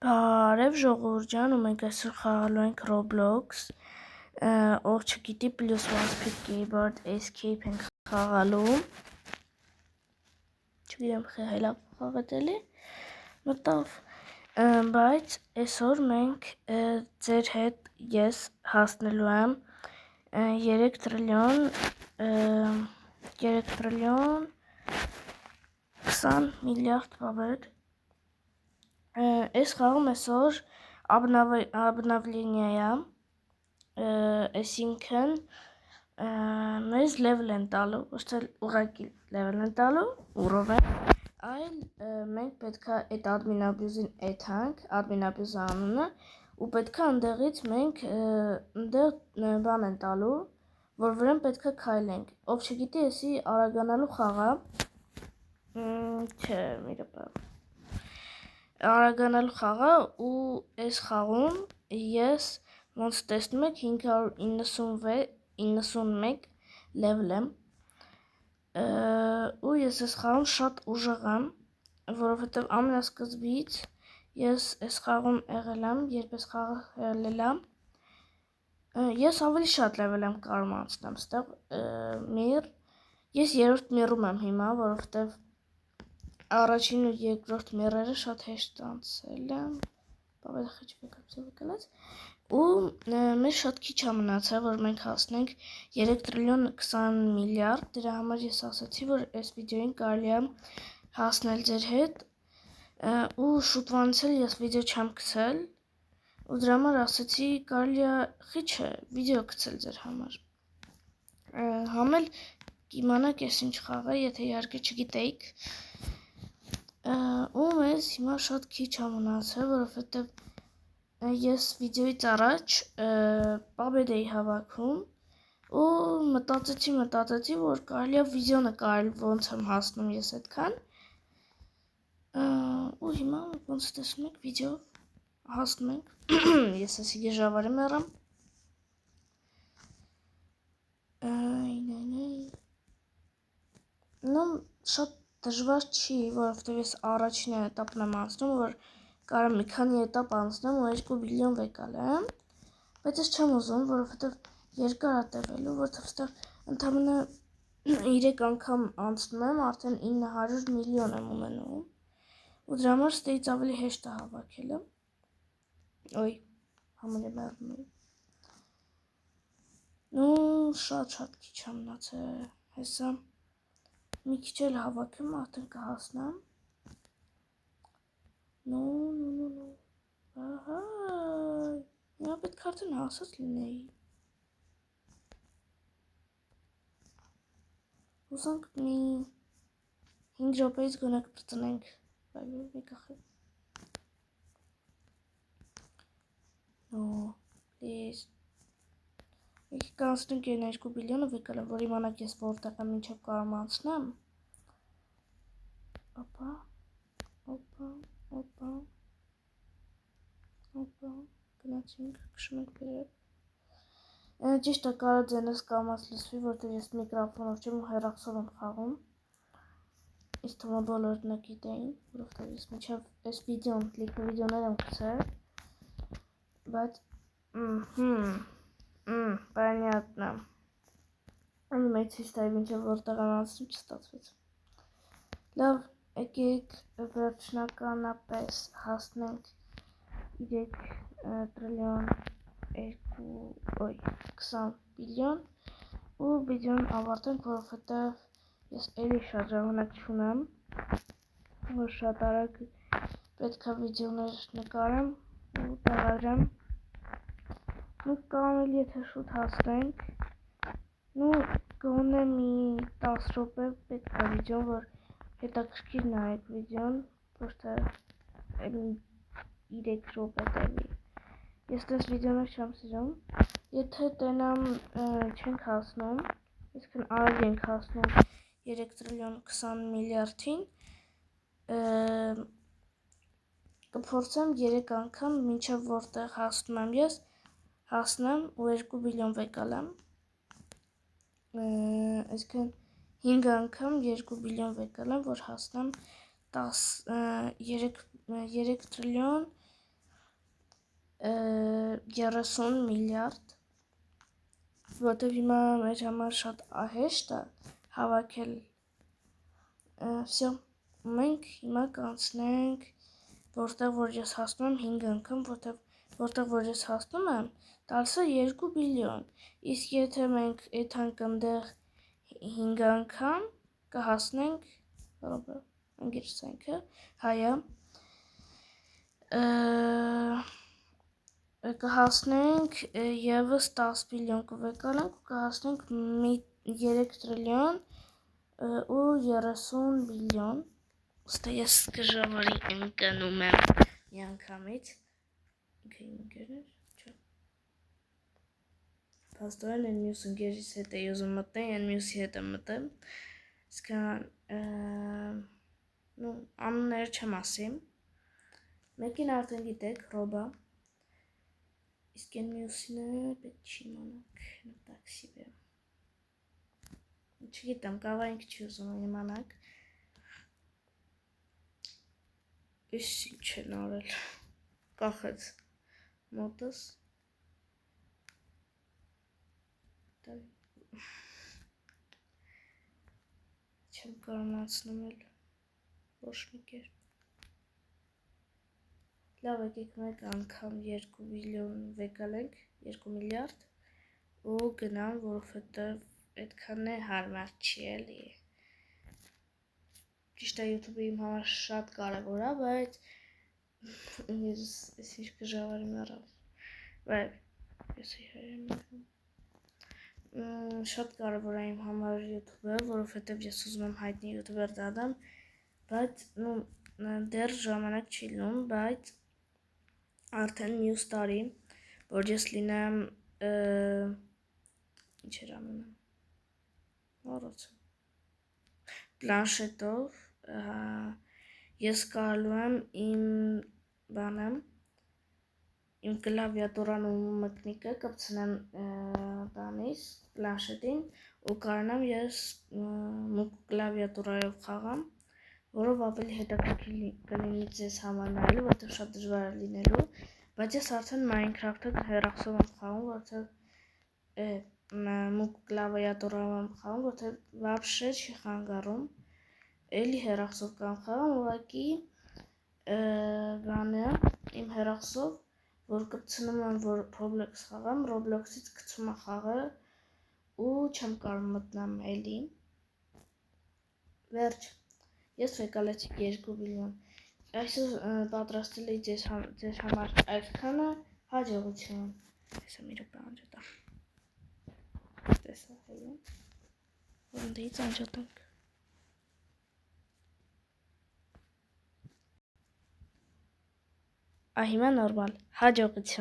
Բարև ժողովուրդ ջան, ու մենք այսօր խաղալու ենք Roblox, ով չգիտի plus one speed keyboard escape ենք խաղալու, չգիտեմ խելավ խաղать էլի, մտավ, բայց այսօր մենք ձեր հետ ես հասնելու եմ 3 տրիլիոն 20 միլիարդ բաբետ, այս խաղում այսօր обновление այսինքն մեզ level են տալու, ոչ թե ուղղակի level են տալու, ուրով են, այլ մենք պետքա այդ admin abuse-ին էթանք, admin abuse անունը, ու պետքա ընդեղից մենք ընդեղ բան են տալու, որ վրան պետքա քայլենք, ով չգիտի եսի արագանալու խաղա, չէ, միրապա արագանալու խաղա ու այս խաղում ես ոնց տեսնում եք 591 level եմ ու ես այս խաղում շատ ուժեղ եմ, որովհետև ամենասկզբից ես այս խաղում եղել եմ, երբ այս խաղը ելել եմ, ես ավելի շատ level եմ կարող անցնեմ, ստեղ ես երրորդ միրում եմ հիմա, որովհետև առաջին ու երկրորդ միրերը շատ հեշտ անցել եմ, ու մեզ շատ քիչ է մնացել, որ մենք հասնենք 3 տրիլիոն 20 միլիարդ, դրա համար ես ասացի, որ այս վիդեոին կարելի է հասնել ձեր հետ, ու շուտվանից էլ ես վիդեո չեմ գցել, ու դրա համար ասացի կարելի է խիչը վիդեո գցել ձեր համար, համել կիմանաք ես ինչ խաղ է, եթե իհարկե չգիտեիք, ու մեզ հիմա շատ քիչ է մնացել, որովհետև ես վիդեոից առաջ պաբեդ էի հավաքում ու մտածեցի, որ կարելի է վիդեո նկարել ոնց եմ հասնում ես այդքան ու հիմա ոնց տեսնում եք վիդեո հասնում ենք, ես ասի գեժավարի մեռամ շատ դժվար չի, որովհետև ես առաջին էտապն եմ անցնում, որ կարող մի քանի էտապ անցնեմ ու 2 բիլիոն վեկալեմ, բայց ես չեմ ուզում, որովհետև երկար է տևելու, որովհետև ստեղ ընդամենը 3 անգամ անցնում եմ, արդեն 900 միլիոն եմ ունենում, ու դրա համար ստեից ավելի հեշտ է հավաքելը, ոյ, համել է մեռնում եմ, ու շատ քիչ է մնացել, հեսա, մի քիչ էլ հավաքեմ, արդեն կհասնեմ, ահա, նա պետք արդեն հասած լինեի, ուզանք մի 5 րոպեից գոնե կպրծնենք, մի կախել, please, եկի կանցնենք են 2 բիլիոնը վեկալեմ, որ իմանաք ես որտեղ եմ մինչև կարող անցնեմ, օպա, գնացինք, կշում ենք բերև, ճիշտ է կարա ձենս կամաց լսվի, որտեղ ես միկրոֆոնով չեմ ու հեռախոսով եմ խաղում, ինձ թվում է բոլորն է գիտեին, որովհետև ես մինչև այս վիդեոն, լիքը վիդեոներ եմ գցել, բայց, понятно, մեծ հիստայի մինչև որտեղ եմ անցնում չստացվեց, լավ, եկեք վերջնականապես հասնենք 3 տրիլիոն 20 բիլիոն ու վիդեոն ավարտենք, որովհետև ես էլի շատ ժամանակ չունեմ, որ շատ արագ պետք է վիդեոներ նկարեմ ու տեղադրեմ, մենք կարող էլ եթե շուտ հասնենք, գոնե մի 10 րոպե պետք է վիդեոն, որ հետաքրքիր նայեք վիդեոն, ոչ թե 3 րոպե տևի, ես տես վիդեոներ չեմ սիրում, եթե տենամ չենք հասնում, իսկն արագ ենք հասնում 3 տրիլիոն 20 միլիարդին, կփորձեմ 3 անգամ մինչև որտեղ հասնում եմ ես, հասնեմ ու 2 բիլիոն վեկալեմ, այսքան 5 անգամ 2 բիլիոն վեկալեմ, որ հասնեմ 3 տրիլիոն 30 միլիարդ, որտեղ հիմա մեր համար շատ հեշտ է հավաքել, վсё, մենք հիմա կանցնենք, որտեղ որ ես հասնում եմ 5 անգամ, որտեղ որ ես հասնում եմ, տալիս է 2 բիլիոն, իսկ եթե մենք եթանք ընդեղ 5 անգամ, կհասնենք, ընգերսենքը, հայա, կհասնենք եվս 10 բիլիոն կվեկալենք ու կհասնենք 3 տրիլիոն ու 30 բիլիոն, ուստի ես գժավարի ընկնում եմ մի անգամից, ինքը իմ ընկերն էր, չէ, փաստորեն են մյուս ընկերիս հետ էի ուզում մտնել, են մյուսի հետ եմ մտել, իսկան, անուններ չեմ ասի, մեկին արդեն գիտեք, Ռոբա, իսկ են մյուսինը պետք չի իմանանք, տաքսի բեմ, չգիտեմ, կավա ինք չի ուզում իմանանք, իս ինչ են արել, կախեց մոտս, չեմ կարողացնում էլ, ոչ մի կերպ, լավ եկեք մեկ անգամ 2 բիլիոն վեկալենք, 2 միլիարդ ու գնամ, որովհետև այդքան է հարմար չի էլի, ճիշտ է YouTube-ը իմ համար շատ կարևոր է, բայց ես ինչ կժավարի մեռավ, բայց ես շատ կարևոր է իմ համար YouTube-ը, որովհետև ես ուզում եմ հայտնի YouTuber դառնամ, բայց դեռ ժամանակ չի լինում, բայց արդեն մյուս տարի, որ ես լինեմ, ինչ էր անունը, մոռացա, պլանշետով, ես կարելու եմ իմ կլավիատուրան ու մկնիկը կպցնեմ տանից, պլանշետին, ու կարողանամ ես մուկ կլավիատուրայով խաղամ, որով ավելի հետաքրքիր կլինի ձեզ համար նայելու, որտեղ շատ դժվար է լինելու, բայց ես արդեն Minecraft-ը հեռախոսով եմ խաղում, որտեղ մուկ կլավիատուրայով եմ խաղում, որտեղ վաբշե չի խանգարում, էլի հեռախոսով կամ խաղում, ուղղակի բանը իմ հեռախոսով, որ կպցնում եմ, որ Roblox խաղամ, Roblox-ից գցում է խաղը ու չեմ կարող մտնամ էլի, վերջ, ես վեկալեցի 2 բիլիոն, այսօր պատրաստել էի ձեզ համար այսքանը, հաջողություն, տեսա մի ռոպե անջատա, տեսա հետո, ոնդեից անջատանք, հիմա նորմալ, հաջողություն։